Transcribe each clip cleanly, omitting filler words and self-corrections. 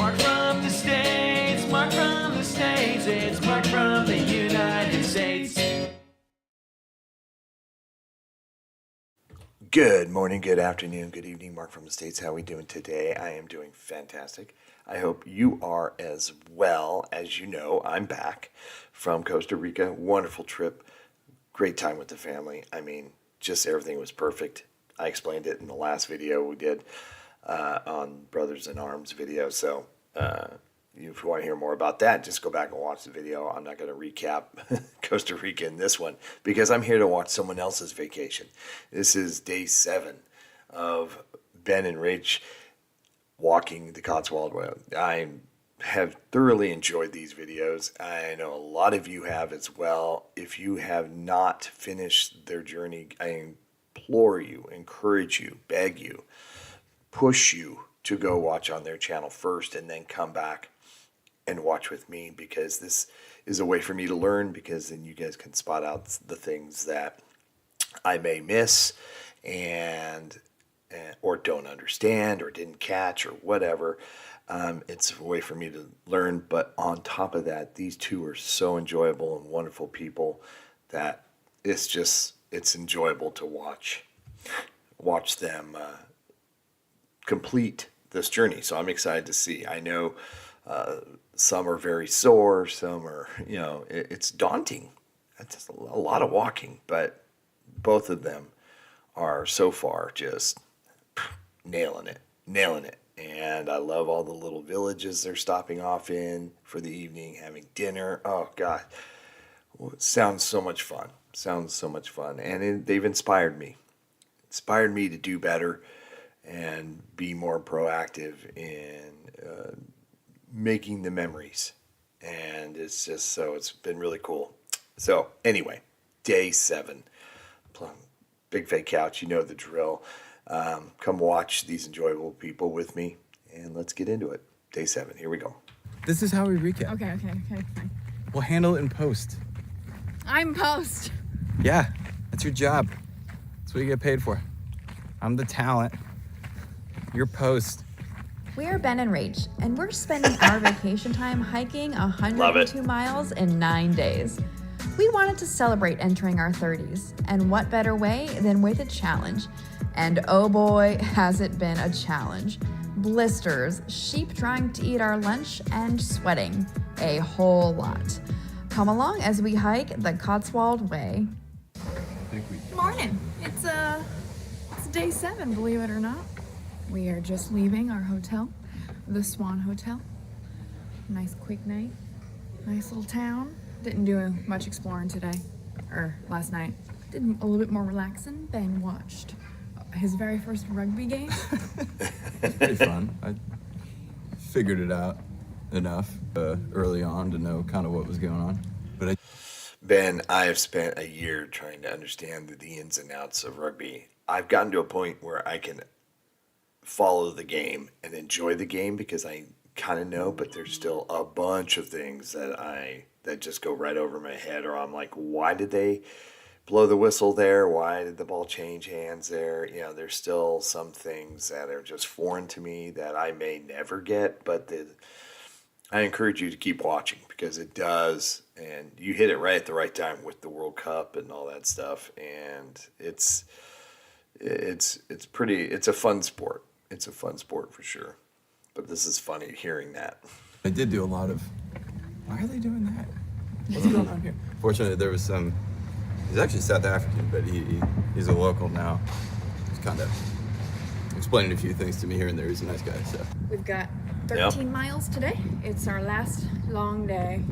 Mark from the States, Mark from the States, it's Mark from the United States. Good morning, good afternoon, good evening, Mark from the States. How are we doing today? I am doing fantastic. I hope you are as well. As you know, I'm back from Costa Rica. Wonderful trip. Great time with the family. I mean, just everything was perfect. I explained it in the last video we did on Brothers in Arms video. So if you want to hear more about that, just go back and watch the video. I'm not going to recap Costa Rica in this one because I'm here to watch someone else's vacation. This is day 7 of Ben and Rach walking the Cotswold. I have thoroughly enjoyed these videos. I know a lot of you have as well. If you have not finished their journey, I implore you, encourage you, beg you, push you to go watch on their channel first and then come back and watch with me, because this is a way for me to learn, because then you guys can spot out the things that I may miss and or don't understand or didn't catch or whatever. It's a way for me to learn, but on top of that, these two are so enjoyable and wonderful people that it's enjoyable to watch them complete this journey. So I'm excited to see. I know some are very sore, some are, it's daunting. It's just a lot of walking, but both of them are so far just nailing it. And I love all the little villages they're stopping off in for the evening, having dinner. Oh, God. Well, it sounds so much fun. And they've inspired me to do better and be more proactive in making the memories. And it's been really cool. So anyway, day 7, big fake couch, you know the drill. Come watch these enjoyable people with me, and let's get into it. Day 7, here we go. This is how we recap. Okay, fine. We'll handle it in post. I'm post. Yeah, that's your job. That's what you get paid for. I'm the talent. You're post. We're Ben and Rach, and we're spending our vacation time hiking 102 miles in 9 days. We wanted to celebrate entering our 30s, and what better way than with a challenge? And oh boy, has it been a challenge. Blisters, sheep trying to eat our lunch, and sweating a whole lot. Come along as we hike the Cotswold Way. Morning. It's day 7, believe it or not. We are just leaving our hotel, the Swan Hotel. Nice quick night. Nice little town. Didn't do much exploring today, or last night. Did a little bit more relaxing. Ben watched his very first rugby game. It's pretty fun. I figured it out enough early on to know kind of what was going on. Ben, I have spent a year trying to understand the ins and outs of rugby. I've gotten to a point where I can follow the game and enjoy the game because I kind of know, but there's still a bunch of things that just go right over my head, or I'm like, why did they blow the whistle there? Why did the ball change hands there? There's still some things that are just foreign to me that I may never get, but I encourage you to keep watching because it does, and you hit it right at the right time with the World Cup and all that stuff, and it's a fun sport. It's a fun sport for sure, but this is funny hearing that. I did do a lot of, why are they doing that? What's going on here? Fortunately, there was he's actually South African, but he's a local now. He's kind of explaining a few things to me here and there. He's a nice guy, so. We've got 13 miles today. It's our last long day.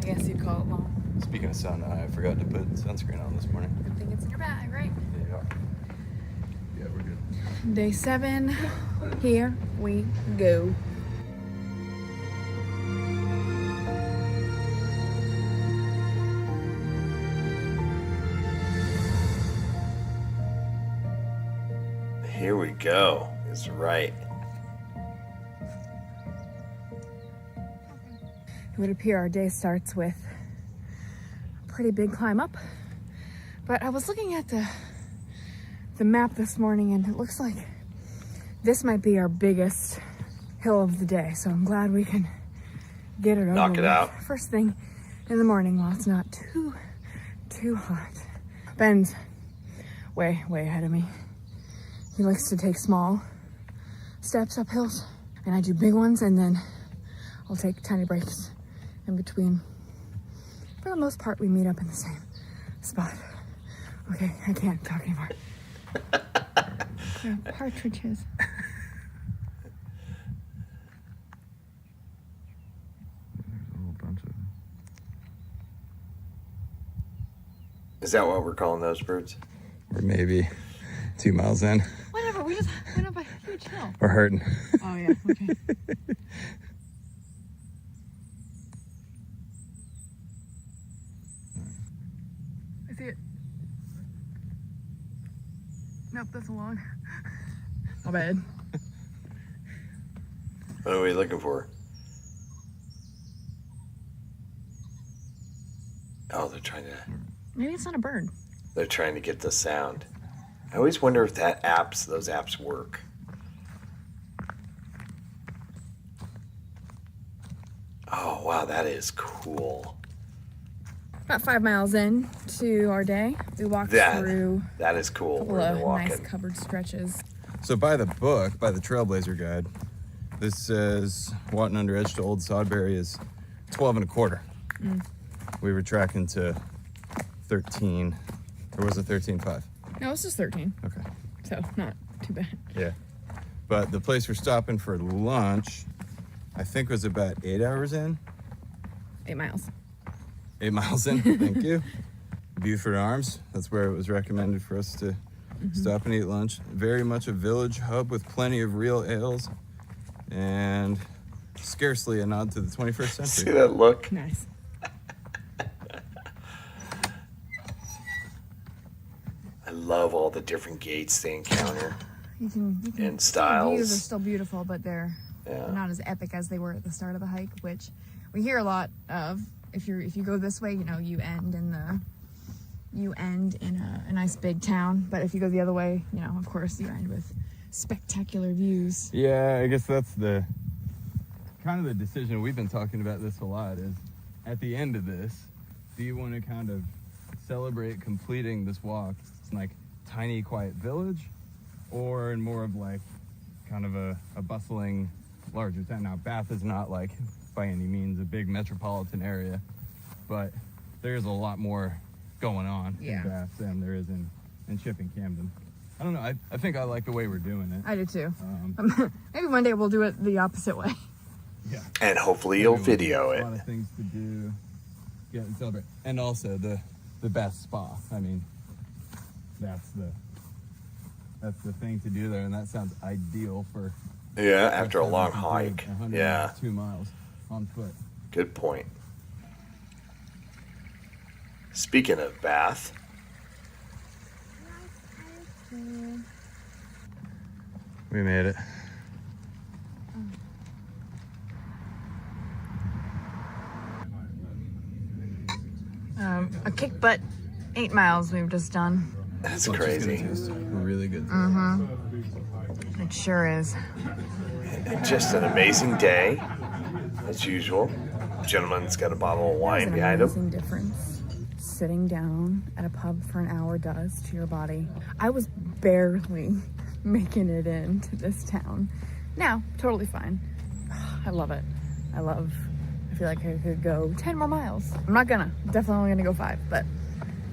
I guess you'd call it long. Speaking of sun, I forgot to put sunscreen on this morning. Good thing it's in your bag, right? Yeah, we're good. Day 7, here we go. Here we go, is right. It would appear our day starts with a pretty big climb up. But I was looking at the map this morning, and it looks like this might be our biggest hill of the day, so I'm glad we can get it over Knock it with out. first thing in the morning while it's not too hot. Ben's way ahead of me. He likes to take small steps up hills, and I do big ones, and then I'll take tiny breaks in between. For the most part, we meet up in the same spot. Okay, I can't talk anymore. They're partridges. Is that what we're calling those birds? Or maybe 2 miles in. Whatever, we just went up a huge hill. We're hurting. Oh yeah, okay. I see it. Nope, that's a log. My bad. What are we looking for? Oh, they're trying to Maybe it's not a bird. get the sound. I always wonder if those apps work. Oh wow, that is cool. About 5 miles in to our day, we walked through That is a cool. couple Where of they're walking. nice covered stretches. So by the book, by the Trailblazer Guide, this says Watton under Edge to Old Sodbury is 12 and a quarter. We were tracking to 13, or was it 13.5? No, it's just 13, Okay. so not too bad. Yeah. But the place we're stopping for lunch, I think was about 8 hours in. 8 miles. 8 miles in, thank you. Buford Arms, that's where it was recommended for us to stop and eat lunch. Very much a village hub with plenty of real ales and scarcely a nod to the 21st See century. that look? Nice. I love all the different gates they encounter. You can And the views styles. are still beautiful, but they're not as epic as they were at the start of the hike, which we hear a lot of. If you go this way, you know, you end in a nice big town, but if you go the other way, you know, of course, you end with spectacular views. Yeah, I guess that's the kind of the decision. We've been talking about this a lot, is at the end of this, do you want to kind of celebrate completing this walk in like tiny quiet village, or in more of like kind of a bustling larger town? Now Bath is not like by any means a big metropolitan area, but there's a lot more going on in Bath than there is in Shipping Camden. I don't know, I think I like the way we're doing it. I do too. Maybe one day we'll do it the opposite way. Yeah. And hopefully you'll video A it. lot of things to do, get and celebrate, and also the best spa. I mean, that's the thing to do there, and that sounds ideal for Yeah, after a someone long who did hike. 102 Yeah, miles on foot. good point. Speaking of Bath, We made it. A kick butt 8 miles we've just done. that's Lunch is gonna crazy. taste really good. It sure is. Just an amazing day, as usual. Gentleman's got a bottle of wine There's an behind him. amazing difference sitting down at a pub for an hour does to your body. I was barely making it into this town. Now, totally fine. I love it. I feel like I could go 10 more miles. I'm not gonna. Definitely only gonna go 5, but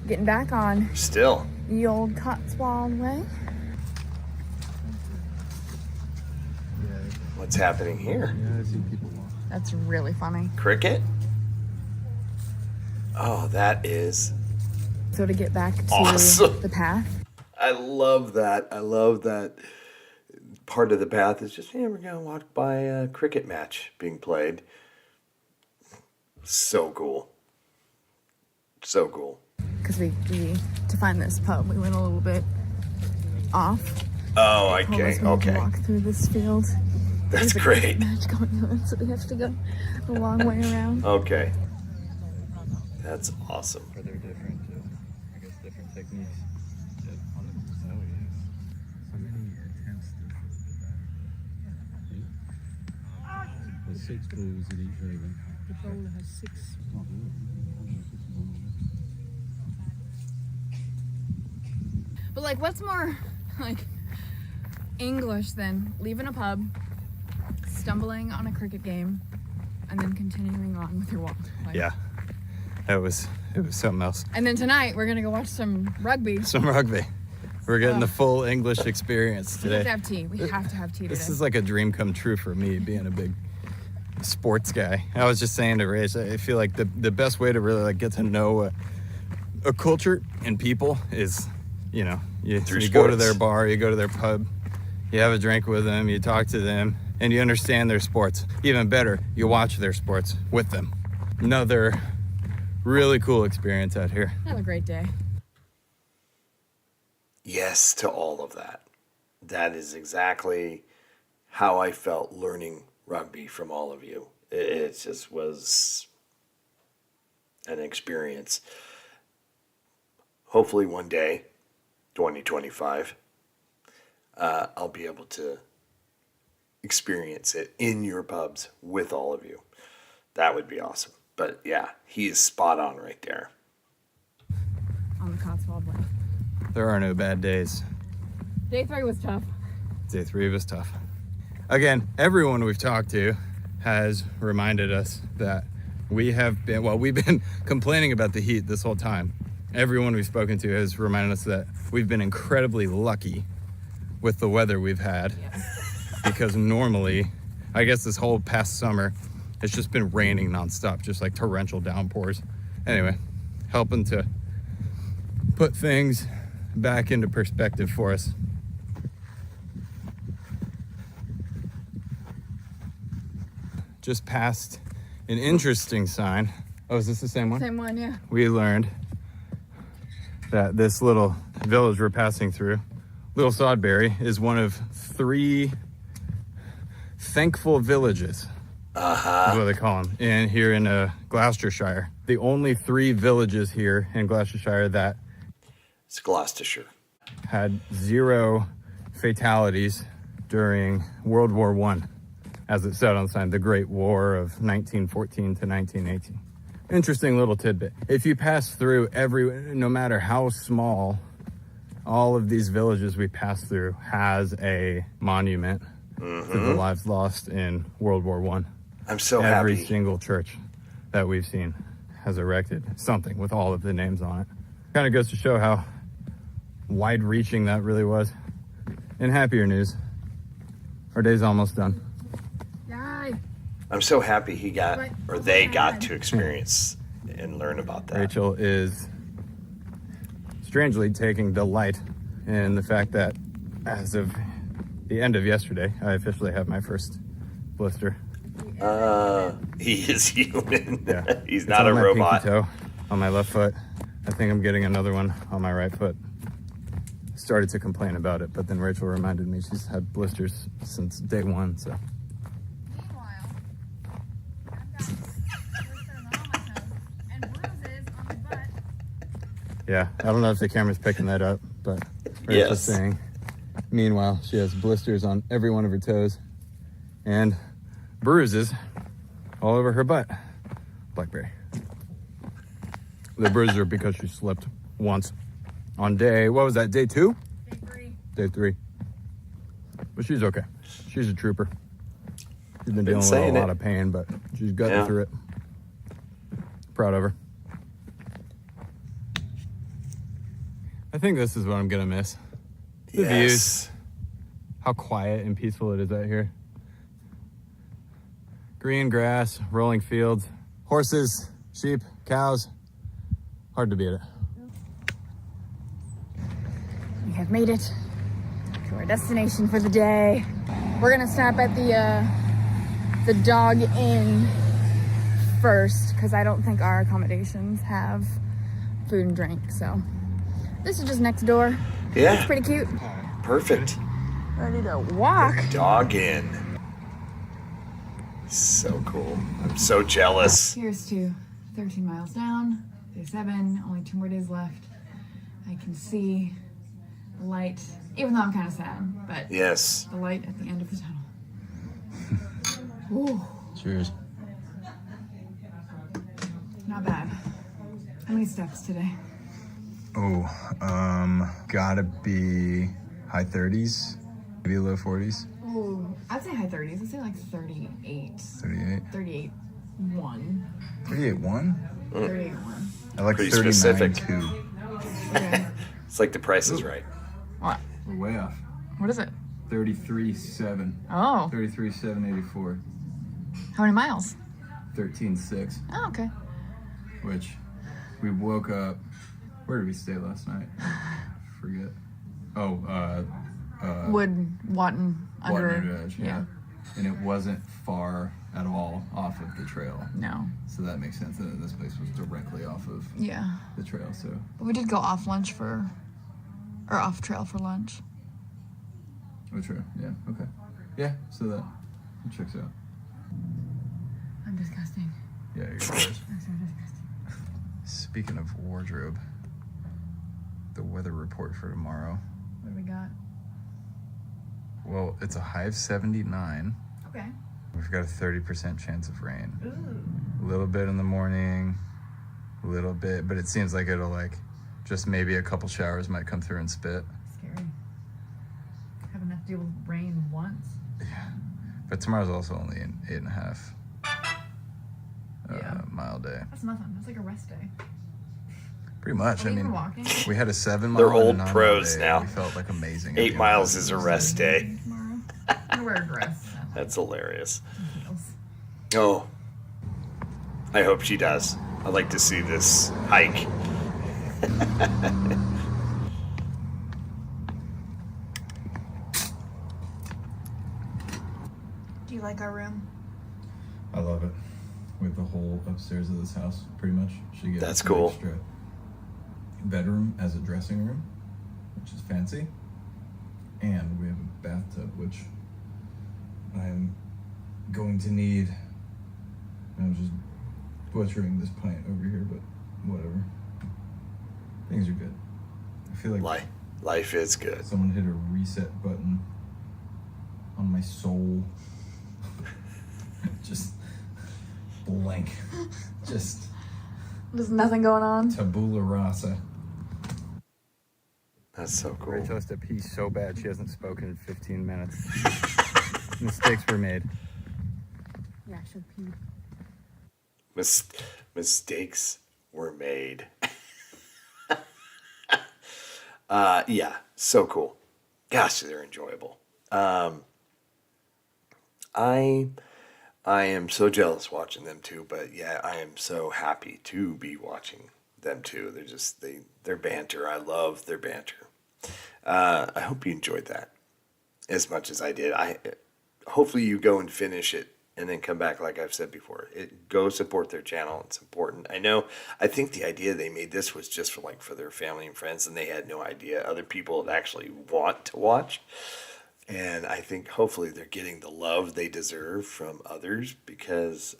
getting back on Still, the old Cotswold way. what's happening here? Yeah, I see people walk. That's really funny. Cricket? Oh, that is So to get back to Awesome. the path, I love that. I love that part of the path is just, we're going to walk by a cricket match being played. So cool. So cool. because we to find this pub, we went a little bit off. Oh, Told us okay. we had to Okay. walk through this field. That's There's a great. match going on, so we have to go a long way around. Okay. That's awesome. Are there different, I guess, different techniques? So many attempts to 6 balls in each over. The bowler has 6. But like, what's more like English than leaving a pub, stumbling on a cricket game, and then continuing on with your walk? Like, Yeah, it was something else. And then tonight we're gonna go watch some rugby. Some rugby. We're getting the full English experience We have today. to have tea. We have to have tea today. This is like a dream come true for me, being a big sports guy. I was just saying to Rach, I feel like the best way to really like get to know a culture and people is, you know, you go to their bar, you go to their pub, you have a drink with them, you talk to them, and you understand their sports. Even better, you watch their sports with them. Another really cool experience out here. Have a great day. Yes to all of that. That is exactly how I felt learning rugby from all of you. It just was an experience. Hopefully one day, 2025, I'll be able to experience it in your pubs with all of you. That would be awesome. But yeah, he is spot on right there. On the Cotswold way. There are no bad days. Day 3 was tough. Day 3 was tough. Again, everyone we've talked to has reminded us that we've been complaining about the heat this whole time. Everyone we've spoken to has reminded us that we've been incredibly lucky with the weather we've had. Yeah. Because normally, I guess this whole past summer, it's just been raining nonstop, just like torrential downpours. Anyway, helping to put things back into perspective for us. Just past an interesting sign. Oh, is this the same one? Same one, yeah. We learned that this little village we're passing through, Little Sodbury, is one of 3 thankful villages. Is what they call them. And here in Gloucestershire, the only 3 villages here in Gloucestershire that It's Gloucestershire. had 0 fatalities during World War I, as it said on the sign, the Great War of 1914 to 1918. Interesting little tidbit. If you pass through no matter how small, all of these villages we pass through has a monument to the lives lost in World War I. I'm so Every happy. single church that we've seen has erected something with all of the names on it. Kind of goes to show how wide-reaching that really was. In happier news, our day's almost done. Yay! I'm so happy he got, But- or they got to experience and learn about that. Rachel is strangely taking delight in the fact that as of the end of yesterday, I officially have my first blister. He is human. Yeah. He's It's not on a my robot. pinky toe, on my left foot. I think I'm getting another one on my right foot. Started to complain about it, but then Rachel reminded me she's had blisters since day 1, so. Meanwhile, I've got blisters on my toes and bruises on my butt. Yeah, I don't know if the camera's picking that up, but Rachel's Yes. saying, meanwhile, she has blisters on every one of her toes and bruises all over her butt. Blackberry. The bruises are because she slipped once on day, what was that, day 2? Day 3. Day 3. But she's okay. She's a trooper. She's been Been dealing with a saying lot it. of pain, but she's gotten Yeah. through it. Proud of her. I think this is what I'm gonna miss. The views. How quiet and peaceful it is out here. Green grass, rolling fields, horses, sheep, cows. Hard to beat it. We have made it to our destination for the day. We're gonna stop at the dog inn first because I don't think our accommodations have food and drink. So this is just next door. Yeah. It's pretty cute. Perfect. Ready to walk. Dog in. So cool. I'm so jealous. Here's to 13 miles down. Day 7. Only 2 more days left. I can see the light, even though I'm kind of sad, but Yes. the light at the end of the tunnel. Ooh. Cheers. Not bad. How many steps today? Oh, gotta be high 30s, maybe low 40s. Oh, I'd say high 30s. I'd say like 38. 38. 38. 1. 38 1? 38 1. I like Pretty 39 specific. 2. Okay. It's like the price is right. What? We're way off. What is it? 33.7. Oh. 33.784. How many miles? 13.6. Oh, okay. Which we woke up. Where did we stay last night? Forget. Oh, Wood, Watton, under. Water Edge. Yeah. And it wasn't far at all off of the trail. No. So that makes sense. That this place was directly off of Yeah. the trail. So But we did go off off trail for lunch. oh, true. Yeah. Okay. Yeah. So that checks out. I'm disgusting. Yeah. You're good. I'm so disgusting. Speaking of wardrobe, the weather report for tomorrow. What do we got? Well, it's a high of 79. Okay. We've got a 30% chance of rain. Ooh. A little bit in the morning, a little bit, but it seems like it'll just maybe a couple showers might come through and spit. Scary. Haven't had to deal with rain once. Yeah. But tomorrow's also only an 8.5 Yeah. mile day. That's nothing. That's like a rest day. Pretty much. Are I we mean, even walking? we had a 7 mile They're and a old 9 mile pros day. now. We felt like amazing. at 8 the end miles of it. is a rest day. Tomorrow. I'm gonna wear a dress. That's hilarious. Heels. Oh, I hope she does. I'd like to see this hike. Do you like our room? I love it. We have the whole upstairs of this house, pretty much. She gets That's an cool. extra bedroom as a dressing room, which is fancy. And we have a bathtub, which I'm going to need. I'm just butchering this pint over here, but whatever. Things are good. I feel like Life is good. someone hit a reset button on my soul. Just blank. Just There's nothing going on. tabula rasa. That's so cool. Rachel has to pee so bad she hasn't spoken in 15 minutes. Mistakes were made. Yeah, I should pee. Mistakes were made. Yeah, so cool. Gosh, they're enjoyable. I am so jealous watching them too, but yeah, I am so happy to be watching them too. They're just their banter. I love their banter. I hope you enjoyed that as much as I did. Hopefully you go and finish it and then come back. Like I've said before, go support their channel. It's important. I think the idea they made this was just for their family and friends, and they had no idea other people would actually want to watch. And I think hopefully they're getting the love they deserve from others, because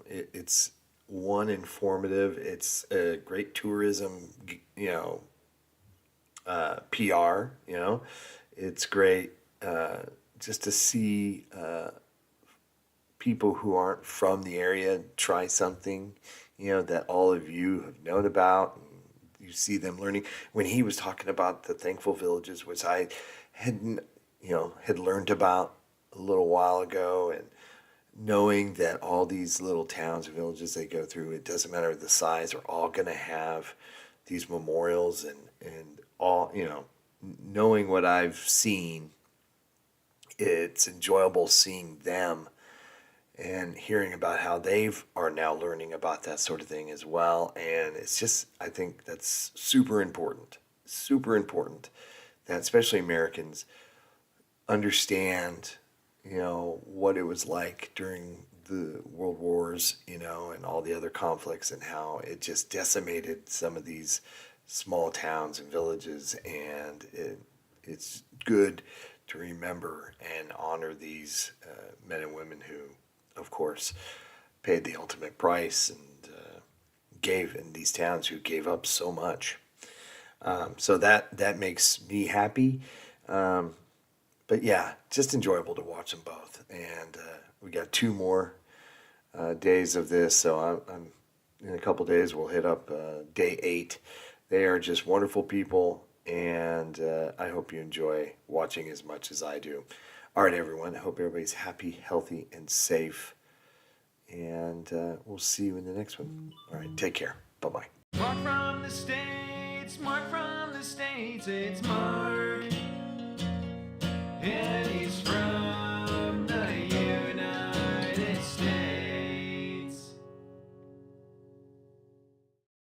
it's informative. It's a great tourism, PR. It's great just to see people who aren't from the area try something, that all of you have known about. And you see them learning. When he was talking about the Thankful Villages, which I hadn't, had learned about a little while ago, and knowing that all these little towns and villages they go through, it doesn't matter the size, are all going to have these memorials, and all, knowing what I've seen, it's enjoyable seeing them and hearing about how they are now learning about that sort of thing as well. And it's just, I think that's super important that especially Americans understand, what it was like during the World Wars, and all the other conflicts, and how it just decimated some of these small towns and villages. And it's good to remember and honor these men and women who, of course, paid the ultimate price and gave in these towns, who gave up so much. So that makes me happy. But yeah, just enjoyable to watch them both. And we got 2 more days of this. So I'm in a couple days we'll hit up day 8. They are just wonderful people, and I hope you enjoy watching as much as I do. All right, everyone. I hope everybody's happy, healthy, and safe. And we'll see you in the next one. All right, take care. Bye-bye. Mark from the States, Mark from the States, it's Mark. And he's from